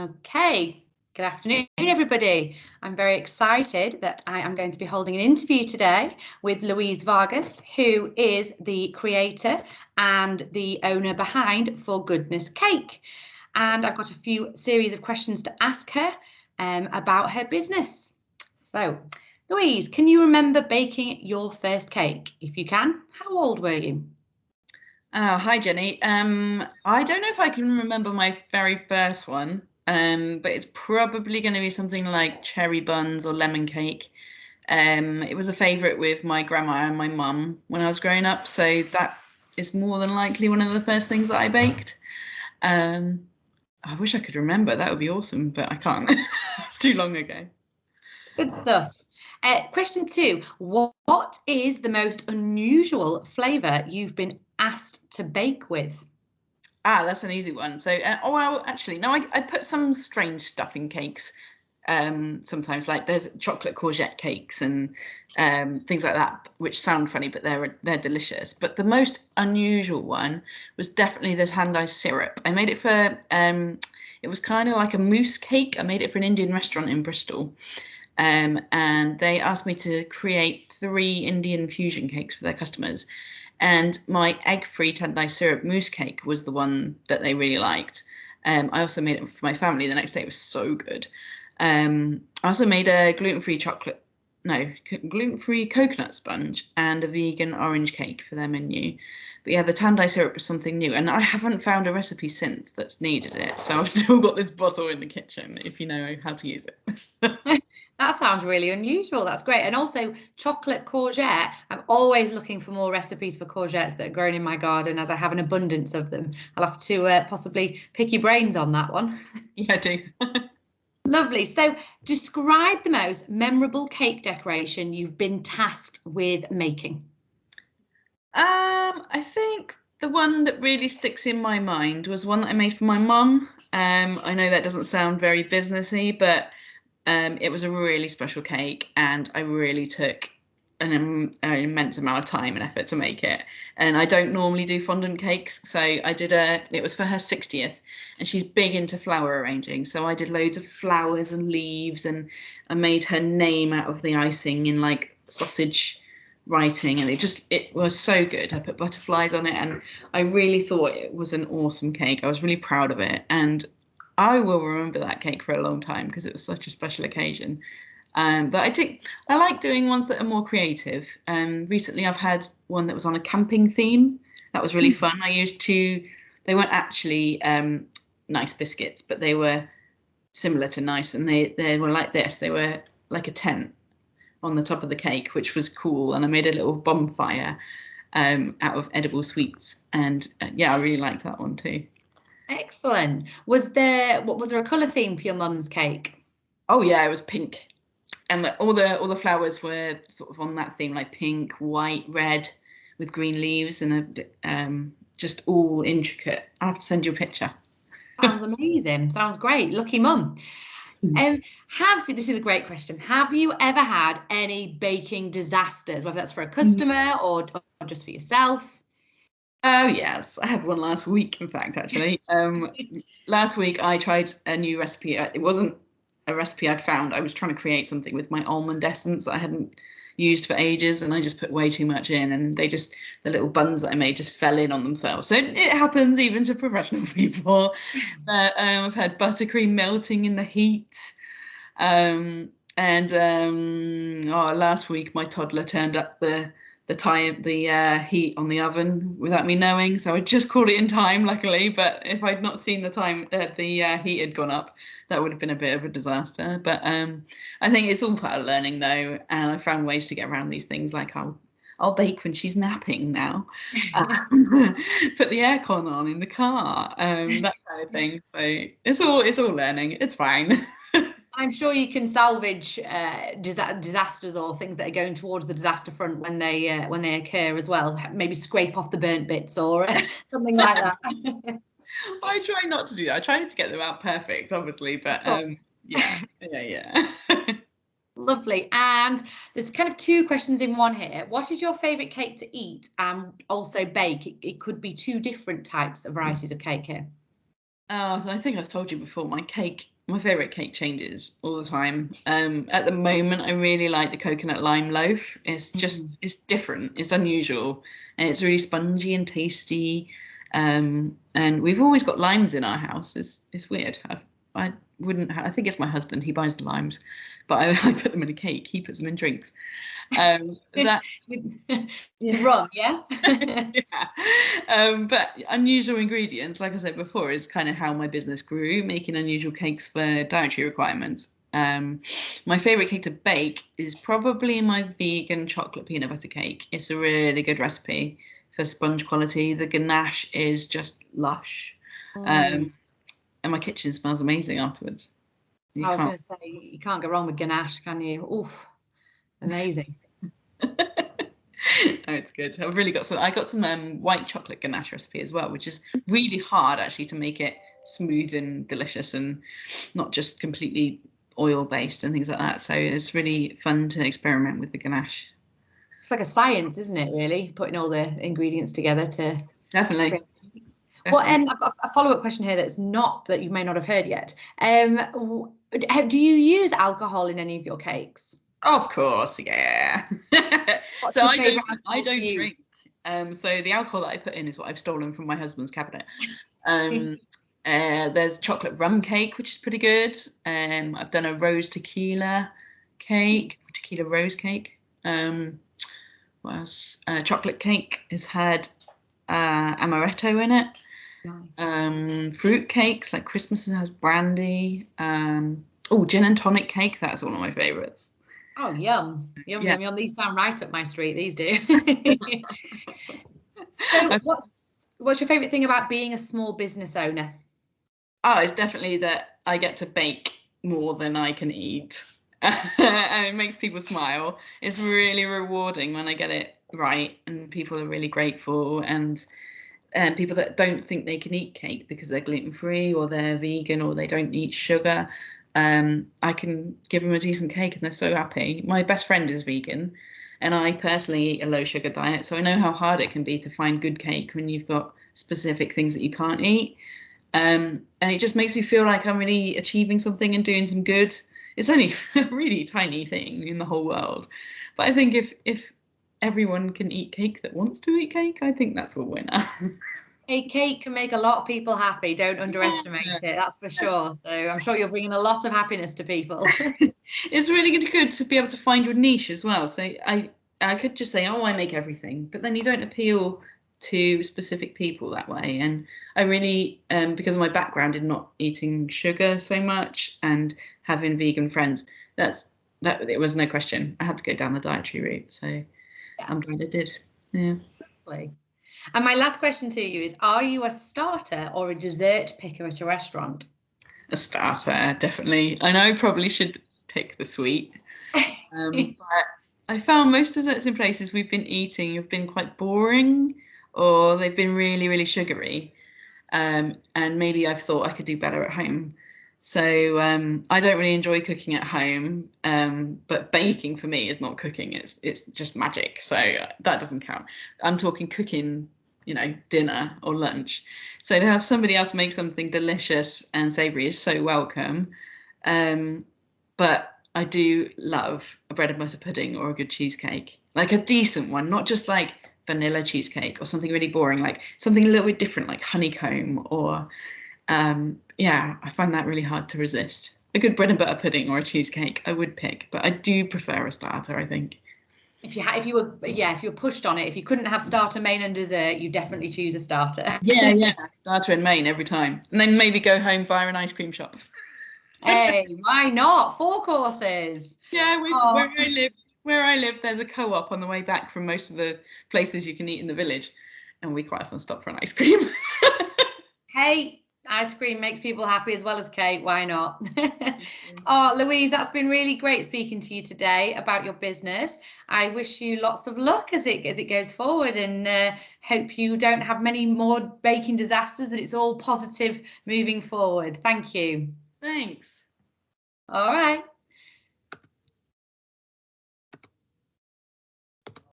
Okay, good afternoon, everybody. I'm very excited that I am going to be holding an interview today with Louise Vargas, who is the creator and the owner behind For Goodness Cake. And I've got a few series of questions to ask her about her business. So, Louise, can you remember baking your first cake? If you can, how old were you? Hi, Jenny. I don't know if I can remember my very first one, but it's probably going to be something like cherry buns or lemon cake. It was a favourite with my grandma and my mum when I was growing up, so that is more than likely one of the first things that I baked. Um, I wish I could remember. That would be awesome, but I can't. It's too long ago. Good stuff. Question two, what is the most unusual flavour you've been asked to bake with? That's an easy one. So, well, actually, no, I put some strange stuff in cakes. Sometimes, like there's chocolate courgette cakes and things like that, which sound funny, but they're delicious. But the most unusual one was definitely this hand-dyed syrup. I made it for it was kind of like a mousse cake. I made it for an Indian restaurant in Bristol. And they asked me to create 3 Indian fusion cakes for their customers. And my egg-free tendai syrup mousse cake was the one that they really liked. I also made it for my family the next day. It was so good. I also made a gluten-free gluten-free coconut sponge and a vegan orange cake for their menu. But yeah, the tandai syrup was something new, and I haven't found a recipe since that's needed it. So I've still got this bottle in the kitchen if you know how to use it. That sounds really unusual. That's great. And also chocolate courgette. I'm always looking for more recipes for courgettes that are grown in my garden as I have an abundance of them. I'll have to possibly pick your brains on that one. Yeah, I do. Lovely. So describe the most memorable cake decoration you've been tasked with making. I think the one that really sticks in my mind was one that I made for my mum. I know that doesn't sound very businessy, but it was a really special cake, and I really took an immense amount of time and effort to make it. And I don't normally do fondant cakes, so it was for her 60th, and she's big into flower arranging. So I did loads of flowers and leaves, and I made her name out of the icing in like sausage writing, and it was so good. I put butterflies on it, and I really thought it was an awesome cake. I was really proud of it, and I will remember that cake for a long time because it was such a special occasion. But I like doing ones that are more creative. Recently I've had one that was on a camping theme. That was really fun. I used they weren't actually nice biscuits, but they were similar to nice, and they were like this. They were like a tent on the top of the cake, which was cool. And I made a little bonfire out of edible sweets. And yeah, I really liked that one too. Excellent. Was there a colour theme for your mum's cake? Oh yeah, it was pink, and all the flowers were sort of on that theme, like pink, white, red, with green leaves, and just all intricate. I have to send you a picture. Sounds amazing. Sounds great. Lucky mum. This is a great question. Have you ever had any baking disasters, whether that's for a customer or just for yourself? Oh yes, I had one last week. In fact, actually, last week I tried a new recipe. It wasn't a recipe I'd found. I was trying to create something with my almond essence that I hadn't used for ages, and I just put way too much in, and the little buns that I made just fell in on themselves. So it happens even to professional people. But I've had buttercream melting in the heat. Last week my toddler turned up the heat on the oven without me knowing, so I just caught it in time, luckily. But if I'd not seen the heat had gone up, that would have been a bit of a disaster. But I think it's all part of learning, though, and I found ways to get around these things. Like I'll bake when she's napping now, put the aircon on in the car, that kind of thing. So it's all learning. It's fine. I'm sure you can salvage disasters or things that are going towards the disaster front when they occur as well. Maybe scrape off the burnt bits or something like that. I try not to do that. I try to get them out perfect, obviously, but yeah. Lovely. And there's kind of 2 questions in one here. What is your favourite cake to eat and also bake? It could be 2 different types of varieties of cake here. Oh, so I think I've told you before, my favorite cake changes all the time. At the moment, I really like the coconut lime loaf. It's different, it's unusual, and it's really spongy and tasty. And we've always got limes in our house. It's weird. I wouldn't. I think it's my husband. He buys the limes, but I put them in a cake. He puts them in drinks. That's yeah. Wrong, yeah. Yeah. But unusual ingredients, like I said before, is kind of how my business grew, making unusual cakes for dietary requirements. My favorite cake to bake is probably my vegan chocolate peanut butter cake. It's a really good recipe for sponge quality. The ganache is just lush. And my kitchen smells amazing afterwards. I was going to say, you can't go wrong with ganache, can you? Oof, amazing. No, it's good. I got some white chocolate ganache recipe as well, which is really hard actually to make it smooth and delicious and not just completely oil based and things like that. So it's really fun to experiment with the ganache. It's like a science, isn't it, really? Putting all the ingredients together to Definitely. Well, I've got a follow-up question here that's not that you may not have heard yet. Do you use alcohol in any of your cakes? Of course, yeah. What's So your I favourite I alcohol to don't use? drink. So the alcohol that I put in is what I've stolen from my husband's cabinet. There's chocolate rum cake, which is pretty good. I've done a rose tequila cake, tequila rose cake. What else? Chocolate cake has had amaretto in it. Nice. Fruit cakes, like Christmas has brandy. Gin and tonic cake. That's one of my favorites. Oh, yum. Yum, Yeah. yum, yum. These sound right up my street, these do. So what's your favourite thing about being a small business owner? Oh, it's definitely that I get to bake more than I can eat. And it makes people smile. It's really rewarding when I get it right and people are really grateful, and people that don't think they can eat cake because they're gluten-free or they're vegan or they don't eat sugar, I can give them a decent cake and they're so happy. My best friend is vegan and I personally eat a low sugar diet, so I know how hard it can be to find good cake when you've got specific things that you can't eat. And it just makes me feel like I'm really achieving something and doing some good. It's only a really tiny thing in the whole world, but I think if everyone can eat cake that wants to eat cake, I think that's a winner. A cake can make a lot of people happy. Don't underestimate Yeah. it, that's for sure. So I'm sure you're bringing a lot of happiness to people. It's really good to be able to find your niche as well. So I could just say, oh, I make everything, but then you don't appeal to specific people that way. And I really, because of my background in not eating sugar so much and having vegan friends, that it was no question. I had to go down the dietary route. So yeah. I'm glad I did. Yeah. Lovely. And my last question to you is, are you a starter or a dessert picker at a restaurant? A starter, definitely. I know I probably should pick the sweet. But I found most desserts in places we've been eating have been quite boring or they've been really, really sugary. And maybe I've thought I could do better at home. So I don't really enjoy cooking at home, but baking for me is not cooking. It's just magic. So that doesn't count. I'm talking cooking, dinner or lunch. So to have somebody else make something delicious and savory is so welcome. But I do love a bread and butter pudding or a good cheesecake, like a decent one, not just like vanilla cheesecake or something really boring, like something a little bit different, like honeycomb or, I find that really hard to resist. A good bread and butter pudding or a cheesecake, I would pick, but I do prefer a starter, I think. If you were pushed on it, if you couldn't have starter, main, and dessert, you definitely choose a starter. Yeah, starter and main every time, and then maybe go home via an ice cream shop. Hey, why not? 4 courses. Yeah, Oh. where I live, there's a co-op on the way back from most of the places you can eat in the village, and we quite often stop for an ice cream. Hey, ice cream makes people happy as well as cake. Why not? Oh, Louise, that's been really great speaking to you today about your business. I wish you lots of luck as it goes forward, and hope you don't have many more baking disasters. That it's all positive moving forward. Thank you. Thanks. All right.